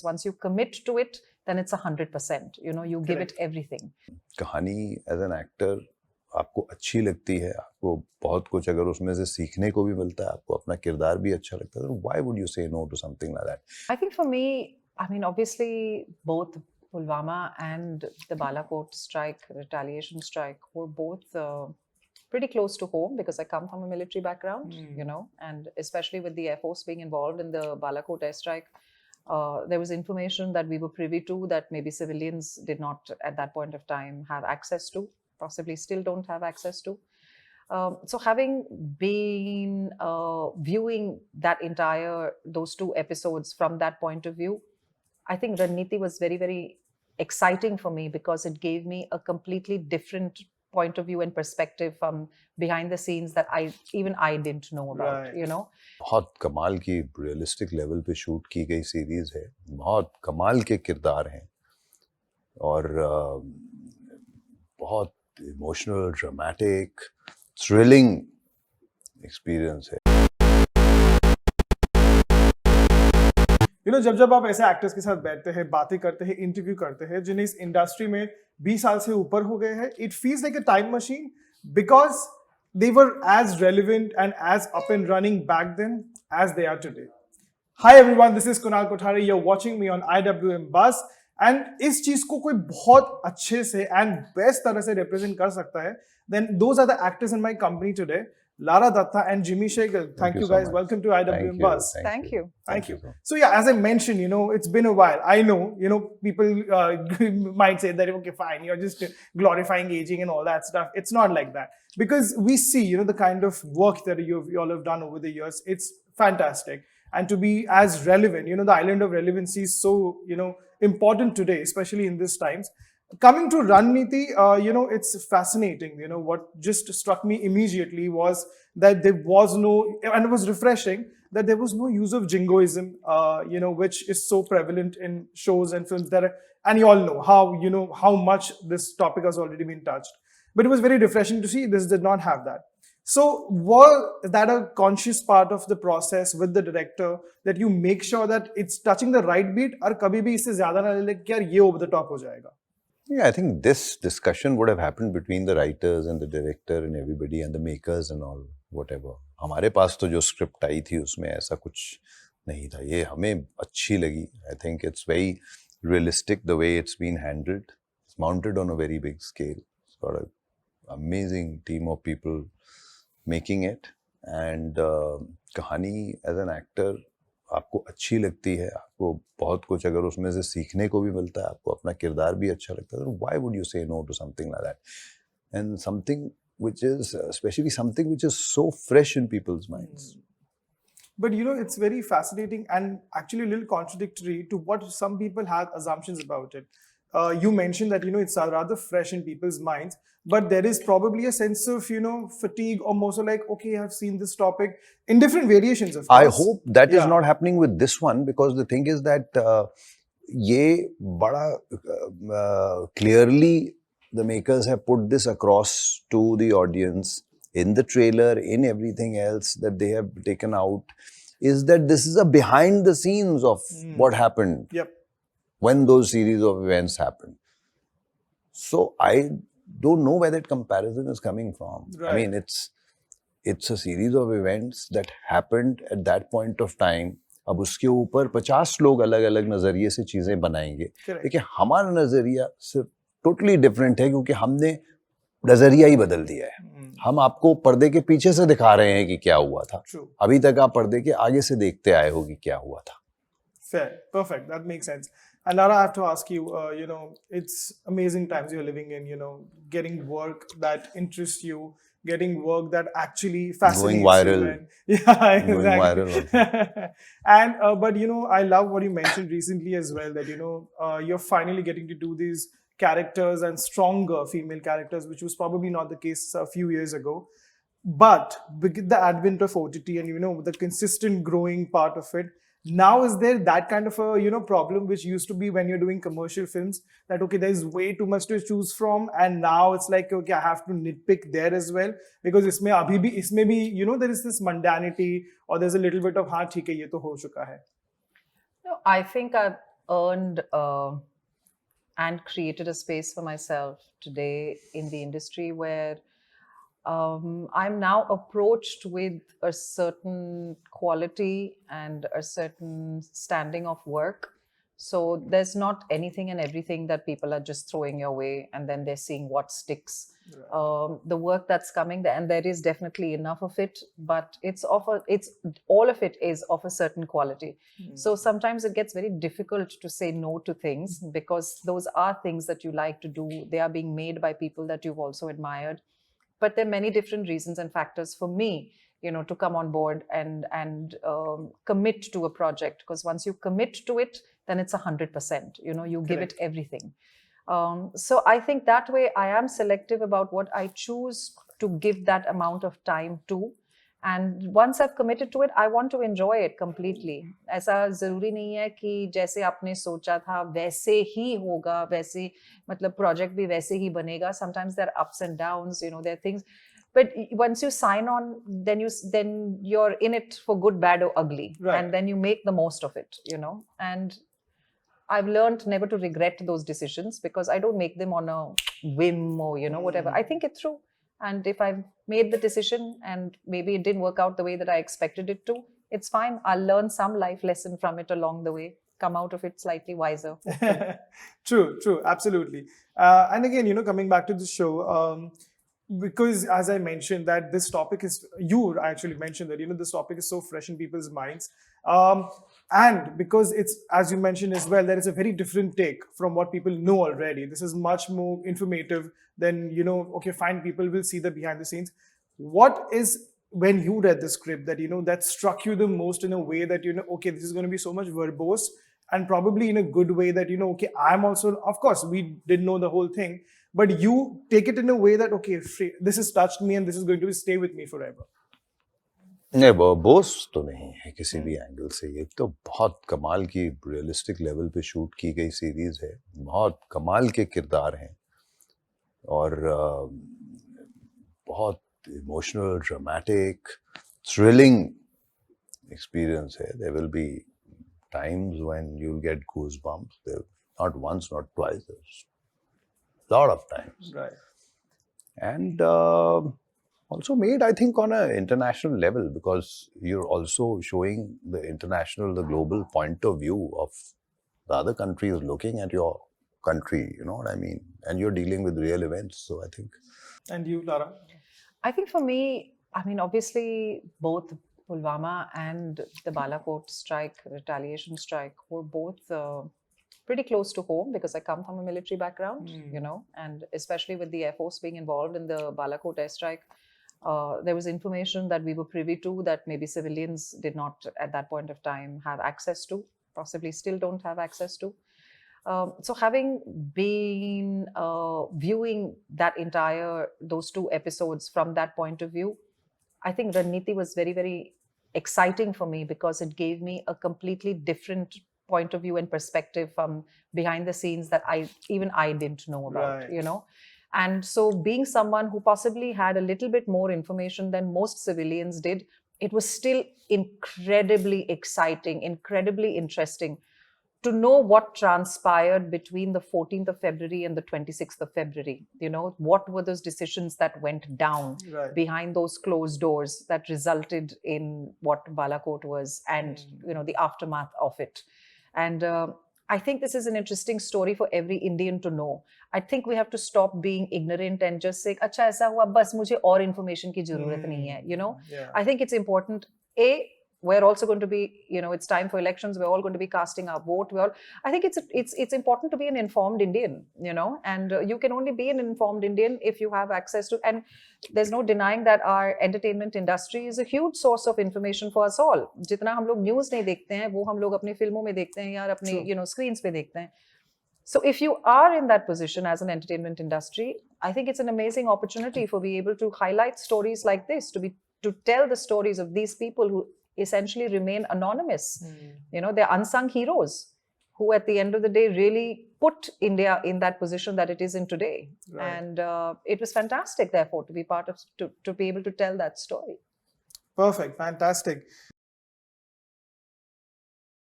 Once you commit to it, then it's 100%. You give it everything. कहानी as an actor आपको अच्छी लगती है, आपको बहुत कुछ अगर उसमें से सीखने को भी मिलता है, आपको अपना किरदार भी अच्छा लगता है, तो why would you say no to something like that? I think for me, obviously both Pulawama and the Balakot strike, retaliation strike, were both pretty close to home because I come from a military background, and especially with the Air Force being involved in the Balakot airstrike, there was information that we were privy to that maybe civilians did not at that point of time have access to, possibly still don't have access to. So having been viewing those two episodes from that point of view, I think Ranneeti was very, very exciting for me because it gave me a completely different point of view and perspective from behind the scenes that I didn't know about, right. बहुत कमाल की realistic level पे shoot की गई series है, बहुत कमाल के किरदार हैं और बहुत इमोशनल, ड्रामेटिक, थ्रिलिंग एक्सपीरियंस है. जब आप ऐसे एक्टर्स के साथ बैठते हैं, बातें करते हैं, इंटरव्यू करते हैं जिन्हें इस इंडस्ट्री में 20 साल से ऊपर हो गए हैं, it feels like a time machine because they were as relevant and as up and running back then as they are today. Hi everyone, this is Kunal Kothari. You're watching me on IWMBuzz. And इस चीज को कोई बहुत अच्छे से and best तरह से represent कर सकता है, then those are the actors in my company today. Lara Dutta and Jimmy Shergill. Thank you guys. So welcome to IWMBuzz. Thank you. Thank you. So yeah, as I mentioned, it's been a while. I know, people might say that, okay, fine, you're just glorifying aging and all that stuff. It's not like that. Because we see, the kind of work that you all have done over the years. It's fantastic. And to be as relevant, the island of relevancy is so, important today, especially in these times. Coming to Ranneeti, it's fascinating. What just struck me immediately was that there was no, and it was refreshing, that there was no use of jingoism, which is so prevalent in shows and films and you all know how much this topic has already been touched. But it was very refreshing to see this did not have that. So was that a conscious part of the process with the director that you make sure that it's touching the right beat, or kabhi bhi isse zyada na le ke yaar ye over the top ho jayega? Yeah, I think this discussion would have happened between the writers and the director and everybody and the makers and all, whatever. हमारे पास तो जो script I थी उसमें ऐसा कुछ नहीं था. ये हमें अच्छी लगी. I think it's very realistic the way it's been handled. It's mounted on a very big scale. It's got an amazing team of people making it. And कहानी as an actor आपको अच्छी लगती है, आपको बहुत कुछ अगर उसमें से सीखने को भी मिलता है, आपको अपना किरदार भी अच्छा लगता है, तो why would you say no to something like that? And something which is, especially something which is so fresh in people's minds. But it's very fascinating and actually a little contradictory to what some people have assumptions about it. You mentioned that, it's rather fresh in people's minds, but there is probably a sense of, fatigue or more so like, okay, I've seen this topic in different variations, of course. I hope that is not happening with this one, because the thing is that ye bada clearly the makers have put this across to the audience in the trailer, in everything else that they have taken out, is that this is a behind the scenes of what happened. Yep. When those series of events happened. So I don't know where that comparison is coming from. Right. I mean, it's a series of events that happened at that point of time. अब उसके ऊपर 50 लोग अलग-अलग नजरिए से चीजें बनाएंगे. लेकिन हमारा नजरिया सिर्फ टोटली डिफरेंट है, क्योंकि हमने नजरिया ही बदल दिया है. हम आपको पर्दे के पीछे से दिखा रहे हैं कि क्या हुआ था. अभी तक आप पर्दे के आगे से देखते आए हो कि क्या हुआ था. Fair, perfect. That makes sense. And Lara, I have to ask you, it's amazing times you're living in, getting work that interests you, getting work that actually fascinates you. Going viral. Yeah, exactly. Going viral. And, but, I love what you mentioned recently as well, that, you're finally getting to do these characters and stronger female characters, which was probably not the case a few years ago. But with the advent of OTT and, the consistent growing part of it, now is there that kind of a problem which used to be when you're doing commercial films, that okay, there's way too much to choose from, and now it's like, okay, I have to nitpick there as well, because isme bhi there is this mundanity, or there's a little bit of haan theek hai, ye to ho chuka hai. No, I think earned and created a space for myself today in the industry where I'm now approached with a certain quality and a certain standing of work. So there's not anything and everything that people are just throwing your way and then they're seeing what sticks. Right. The work that's coming there, and there is definitely enough of it, but it's all of it is of a certain quality. So sometimes it gets very difficult to say no to things because those are things that you like to do. They are being made by people that you've also admired. But there are many different reasons and factors for me, to come on board and commit to a project. Because once you commit to it, then it's 100%. You give it Correct. everything. So I think that way I am selective about what I choose to give that amount of time to. And once I've committed to it, I want to enjoy it completely. ऐसा जरूरी नहीं है कि जैसे आपने सोचा था वैसे ही होगा, वैसे मतलब project भी वैसे ही बनेगा. Sometimes there are ups and downs, there are things. But once you sign on, then you're in it for good, bad, or ugly, Right. and then you make the most of it. And I've learned never to regret those decisions because I don't make them on a whim or whatever. I think it through. And if I've made the decision and maybe it didn't work out the way that I expected it to, it's fine. I'll learn some life lesson from it along the way, come out of it slightly wiser. True, absolutely. And again, coming back to the show, because as I mentioned that this topic is, you actually mentioned that, this topic is so fresh in people's minds. And because it's, as you mentioned as well, there is a very different take from what people know already. This is much more informative than, okay, fine, people will see the behind the scenes. What is, when you read the script, that, that struck you the most in a way that, okay, this is going to be so much verbose and probably in a good way that, okay, I'm also, of course, we didn't know the whole thing, but you take it in a way that, okay, this has touched me and this is going to stay with me forever. नहीं, बोस तो नहीं है किसी भी angle से. ये तो बहुत कमाल की रियलिस्टिक लेवल पे शूट की गई सीरीज है. बहुत कमाल के किरदार हैं और बहुत इमोशनल, ड्रामेटिक, थ्रिलिंग एक्सपीरियंस है. There will be times when you'll get goosebumps. Not once, not twice. There's a lot of times. Right. And also made, I think, on an international level because you're also showing the global point of view of the other countries looking at your country, you know what I mean? And you're dealing with real events, so I think. And you, Lara? I think for me, obviously both Pulawama and the Balakot strike, retaliation strike, were both pretty close to home because I come from a military background, and especially with the Air Force being involved in the Balakot airstrike, there was information that we were privy to that maybe civilians did not at that point of time have access to, possibly still don't have access to. So having been viewing those two episodes from that point of view, I think Ranneeti was very, very exciting for me because it gave me a completely different point of view and perspective from behind the scenes that I didn't know about, Right. And so being someone who possibly had a little bit more information than most civilians did, it was still incredibly exciting, incredibly interesting to know what transpired between the 14th of February and the 26th of February. What were those decisions that went down behind those closed doors that resulted in what Balakot was and, the aftermath of it. And I think this is an interesting story for every Indian to know. I think we have to stop being ignorant and just say, "Acha, aisa hua, bas mujhe aur information ki zarurat nahi hai." Yeah. I think it's important. We're also going to be, it's time for elections. We're all going to be casting our vote. I think it's important to be an informed Indian, and you can only be an informed Indian if you have access to, and there's no denying that our entertainment industry is a huge source of information for us all. जितना हम लोग news नहीं देखते हैं, वो हम लोग अपनी फिल्मों में देखते हैं या अपनी, screens पे देखते हैं. So if you are in that position as an entertainment industry, I think it's an amazing opportunity for being able to highlight stories like this, to tell the stories of these people who essentially remain anonymous. They're unsung heroes who at the end of the day really put India in that position that it is in today. Right. And it was fantastic, therefore, to be part of, to be able to tell that story. Perfect, fantastic.